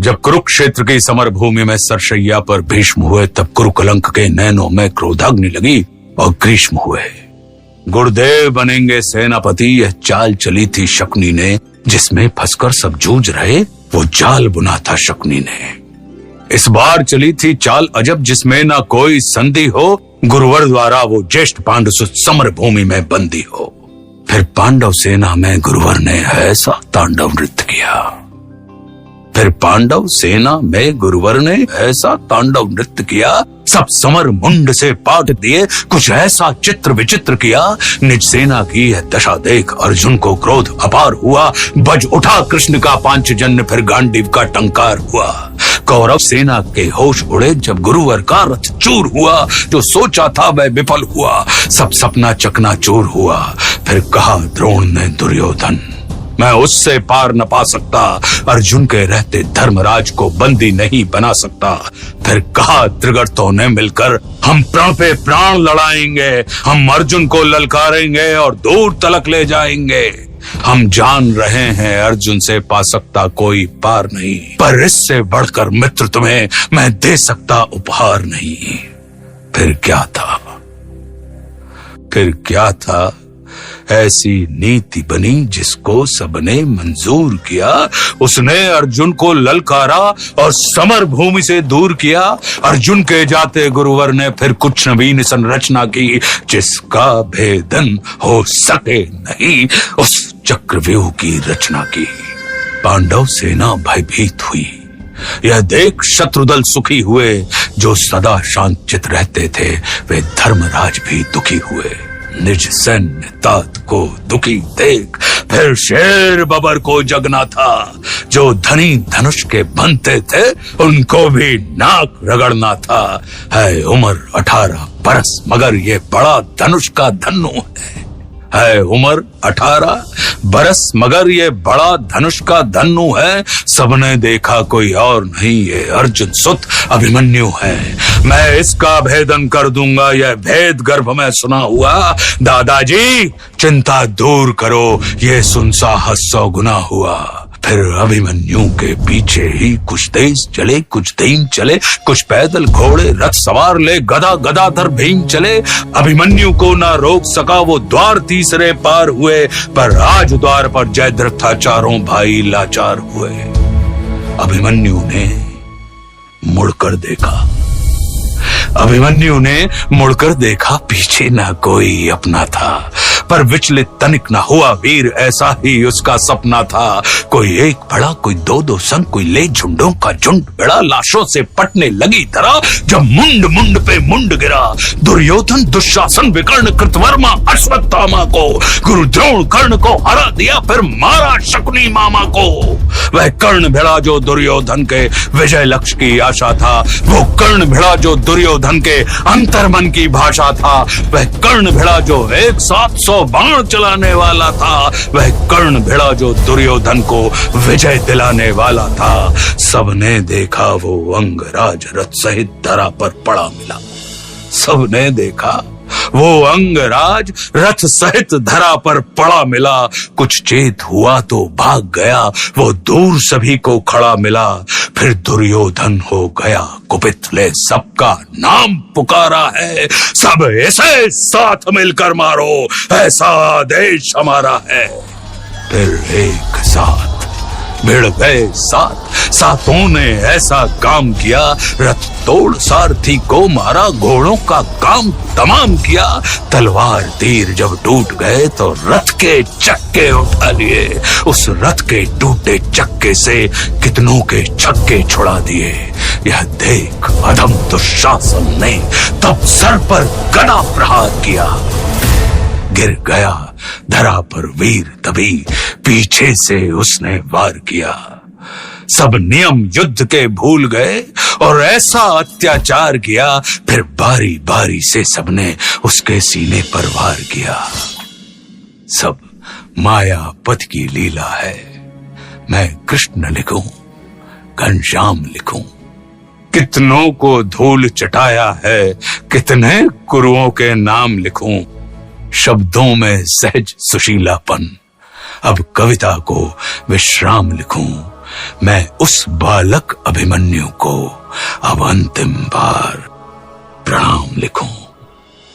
जब कुरुक्षेत्र की समर भूमि में सरशैया पर भीष्म हुए, तब कुरुकलंक के नैनों में क्रोधाग्नि लगी और ग्रीष्म हुए। गुरुदेव बनेंगे सेनापति, यह चाल चली थी शकुनी ने, जिसमें फंसकर सब जूझ रहे वो जाल बुना था शकुनी ने। इस बार चली थी चाल अजब, जिसमें ना कोई संधि हो, गुरुवर द्वारा वो ज्येष्ठ पांडु समर भूमि में बंदी हो। फिर पांडव सेना में गुरुवर ने ऐसा तांडव नृत्य किया। फिर पांडव सेना में गुरुवर ने ऐसा तांडव नृत्य किया, सब समर मुंड से पाट दिए, कुछ ऐसा चित्र विचित्र किया। निज सेना की यह दशा देख अर्जुन को क्रोध अपार हुआ। बज उठा कृष्ण का पांचजन्य, फिर गांडीव का टंकार हुआ। कौरव सेना के होश उड़े जब गुरुवर का रथ चूर हुआ। जो सोचा था वह विफल हुआ, सब सपना चकनाचूर हुआ। फिर कहा द्रोण ने दुर्योधन, मैं उससे पार न पा सकता, अर्जुन के रहते धर्मराज को बंदी नहीं बना सकता। फिर कहा त्रिगर्तों ने मिलकर, हम प्राण पे प्राण लड़ाएंगे, हम अर्जुन को ललकारेंगे और दूर तलक ले जाएंगे। हम जान रहे हैं अर्जुन से पा सकता कोई पार नहीं, पर इससे बढ़कर मित्र तुम्हें मैं दे सकता उपहार नहीं। फिर क्या था, फिर क्या था, ऐसी नीति बनी जिसको सबने मंजूर किया। उसने अर्जुन को ललकारा और समर भूमि से दूर किया। अर्जुन के जाते गुरुवर ने फिर कुछ नवीन संरचना की, जिसका भेदन हो सके नहीं, उस चक्रव्यूह की रचना की। पांडव सेना भयभीत हुई, यह देख शत्रुदल सुखी हुए। जो सदा शांतचित रहते थे वे धर्मराज भी दुखी हुए। निज सैन्य तात को दुखी देख फिर शेर बबर को जगना था। जो धनी धनुष के बनते थे उनको भी नाक रगड़ना था। है उम्र 18 बरस मगर ये बड़ा धनुष का धन्नु है उम्र 18 बरस मगर ये बड़ा धनुष का धन्नु है। सबने देखा कोई और नहीं, ये अर्जुन सुत अभिमन्यु है। मैं इसका भेदन कर दूंगा, यह भेद गर्भ में सुना हुआ। दादाजी चिंता दूर करो, ये सुन साहस 100 गुना हुआ। फिर अभिमन्यु के पीछे ही कुछ तेज चले, कुछ धीम चले, कुछ पैदल घोड़े रथ सवार ले, गदा गदाधर भीम चले। अभिमन्यु को ना रोक सका, वो द्वार तीसरे पार हुए। पर राज द्वार पर जयद्रथ था, चारों भाई लाचार हुए। अभिमन्यु ने मुड़कर देखा, अभिमन्यु ने मुड़कर देखा, पीछे ना कोई अपना था। पर विचलित तनिक न हुआ वीर, ऐसा ही उसका सपना था। कोई एक बड़ा, कोई दो संग, कोई ले झुंडों का झुंड बड़ा। लाशों से पटने लगी धरा, जब मुंड मुंड पे मुंड गिरा। दुर्योधन दुशासन विकर्ण कृतवर्मा अश्वत्थामा को, गुरु द्रोण कर्ण को हरा दिया, फिर मारा शकुनी मामा को। वह कर्ण भिड़ा जो दुर्योधन के विजय लक्ष्य की आशा था। वो कर्ण भिड़ा जो दुर्योधन के अंतर्मन की भाषा था। वह कर्ण भिड़ा जो एक साथ 100 बाण चलाने वाला था। वह कर्ण भिड़ा जो दुर्योधन को विजय दिलाने वाला था। सबने देखा वो अंगराज रथ सहित धरा पर पड़ा मिला। सबने देखा वो अंगराज रथ सहित धरा पर पड़ा मिला। कुछ चेत हुआ तो भाग गया, वो दूर सभी को खड़ा मिला। फिर दुर्योधन हो गया कुपित, ले सबका नाम पुकारा है। सब ऐसे साथ मिलकर मारो, ऐसा आदेश हमारा है। फिर एक साथ भिड़ गए सातों ने ऐसा काम किया। रथ तोड़ सारथी को मारा, घोड़ों का काम तमाम किया। तलवार तीर जब टूट गए तो रथ के चक्के उठा लिए। उस रथ के टूटे चक्के से कितनों के छक्के छुड़ा दिए। यह देख अधम दुशासन ने तब सर पर गदा प्रहार किया। गिर गया धरा पर वीर, तभी पीछे से उसने वार किया। सब नियम युद्ध के भूल गए और ऐसा अत्याचार किया। फिर बारी बारी से सबने उसके सीने पर वार किया। सब मायापति की लीला है। मैं कृष्ण लिखूं, घनश्याम लिखूं। कितनों को धूल चटाया है, कितने कुरुओं के नाम लिखूं। शब्दों में सहज सुशीलापन, अब कविता को विश्राम लिखूं। मैं उस बालक अभिमन्यु को अब अंतिम बार प्रणाम लिखूं।